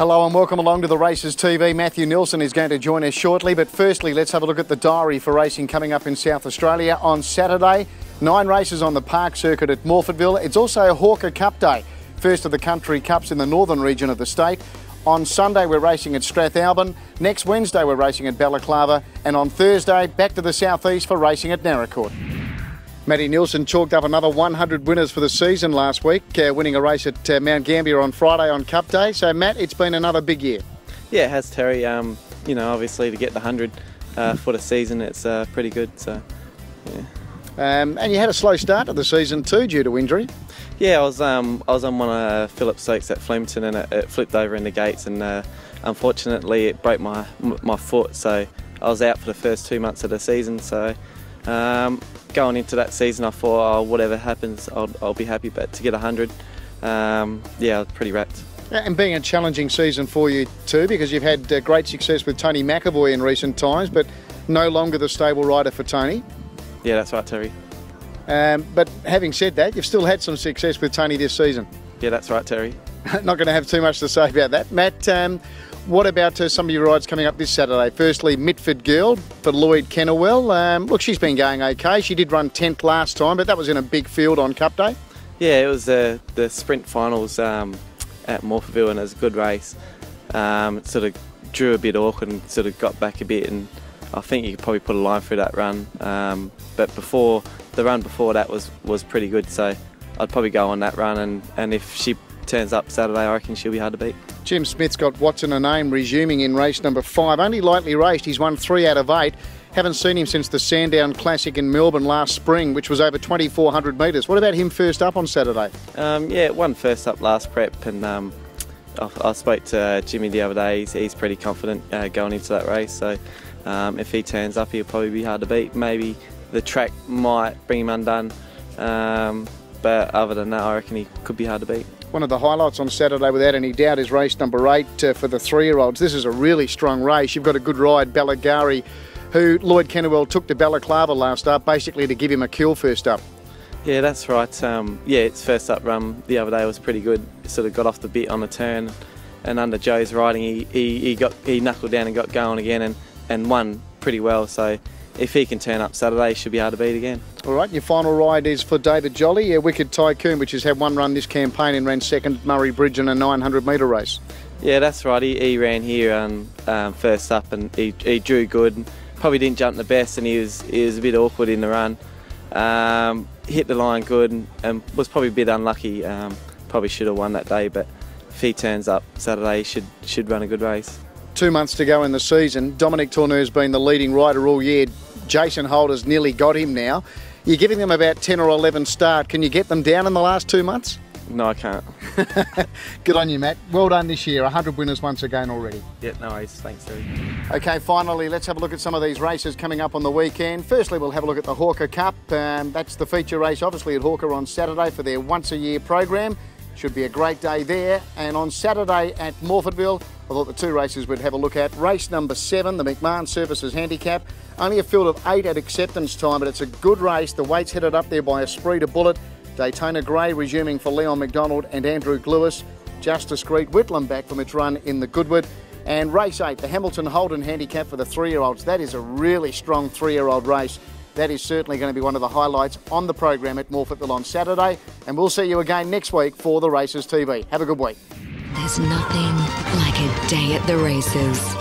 Hello and welcome along to the Races TV. Matthew Nielson is going to join us shortly, but firstly let's have a look at the diary for racing coming up in South Australia on Saturday. 9 races on the park circuit at Morphettville. It's also a Hawker Cup day, first of the country cups in the northern region of the state. On Sunday we're racing at Strathalbyn, next Wednesday we're racing at Balaklava, and on Thursday back to the southeast for racing at Naracoorte. Matty Nielson chalked up another 100 winners for the season last week, winning a race at Mount Gambier on Friday on Cup Day. So Matt, it's been another big year. Yeah, it has, Terry. You know, obviously to get the 100 for the season, it's pretty good. So, yeah. And you had a slow start to the season too due to injury. Yeah, I was on one of Philip's Oaks at Flemington, and it flipped over in the gates, and unfortunately it broke my foot. So I was out for the first 2 months of the season. So going into that season, I thought, oh, whatever happens, I'll be happy. But to get 100, yeah, I was pretty wrapped. And being a challenging season for you too, because you've had great success with Tony McAvoy in recent times, but no longer the stable rider for Tony. Yeah, that's right, Terry. But having said that, you've still had some success with Tony this season. Yeah, that's right, Terry. Not going to have too much to say about that. Matt, what about some of your rides coming up this Saturday? Firstly, Mitford Girl for Lloyd Kennewell. Look, she's been going okay. She did run 10th last time, but that was in a big field on Cup Day. Yeah, it was the sprint finals at Morphettville, and it was a good race. It sort of drew a bit awkward and sort of got back a bit, and I think you could probably put a line through that run. But the run before that was pretty good, so I'd probably go on that run, and if she turns up Saturday, I reckon she'll be hard to beat. Jim Smith's got What's in a Name resuming in race number 5. Only lightly raced, he's won 3 out of 8. Haven't seen him since the Sandown Classic in Melbourne last spring, which was over 2,400 metres. What about him first up on Saturday? Yeah, won first up last prep, and I spoke to Jimmy the other day. He's pretty confident going into that race, so if he turns up, he'll probably be hard to beat. Maybe the track might bring him undone, but other than that, I reckon he could be hard to beat. One of the highlights on Saturday, without any doubt, is race number 8 for the 3-year-olds. This is a really strong race. You've got a good ride, Baligari, who Lloyd Kennewell took to Balaklava last up, basically to give him a kill first up. Yeah, that's right. Yeah, its first up run the other day was pretty good. It sort of got off the bit on the turn, and under Joe's riding, he knuckled down and got going again, and won pretty well. So if he can turn up Saturday, he should be hard to beat again. All right, your final ride is for David Jolly, a Wicked Tycoon, which has had one run this campaign and ran second at Murray Bridge in a 900-metre race. Yeah, that's right. He ran here first up, and he drew good. Probably didn't jump the best, and he was a bit awkward in the run. Hit the line good, and was probably a bit unlucky. Probably should have won that day, but if he turns up Saturday, he should run a good race. 2 months to go in the season. Dominic Tourneur's been the leading rider all year. Jason Holder's nearly got him now. You're giving them about 10 or 11 start. Can you get them down in the last 2 months? No, I can't. Good on you, Matt. Well done this year. 100 winners once again already. Yeah, no worries. Thanks, Terry. Okay, finally, let's have a look at some of these races coming up on the weekend. Firstly, we'll have a look at the Hawker Cup. That's the feature race, obviously, at Hawker on Saturday for their once-a-year program. Should be a great day there. And on Saturday at Morphettville, I thought the 2 races we'd have a look at. Race number 7, the McMahon Services Handicap. Only a field of 8 at acceptance time, but it's a good race. The weight's headed up there by Esprit de Bullet. Daytona Grey resuming for Leon McDonald and Andrew Lewis. Justice Creek Whitlam back from its run in the Goodwood. And race 8, the Hamilton Holden Handicap for the 3-year-olds. That is a really strong 3-year-old race. That is certainly going to be one of the highlights on the program at Morphettville on Saturday. And we'll see you again next week for the Races TV. Have a good week. There's nothing like a day at the races.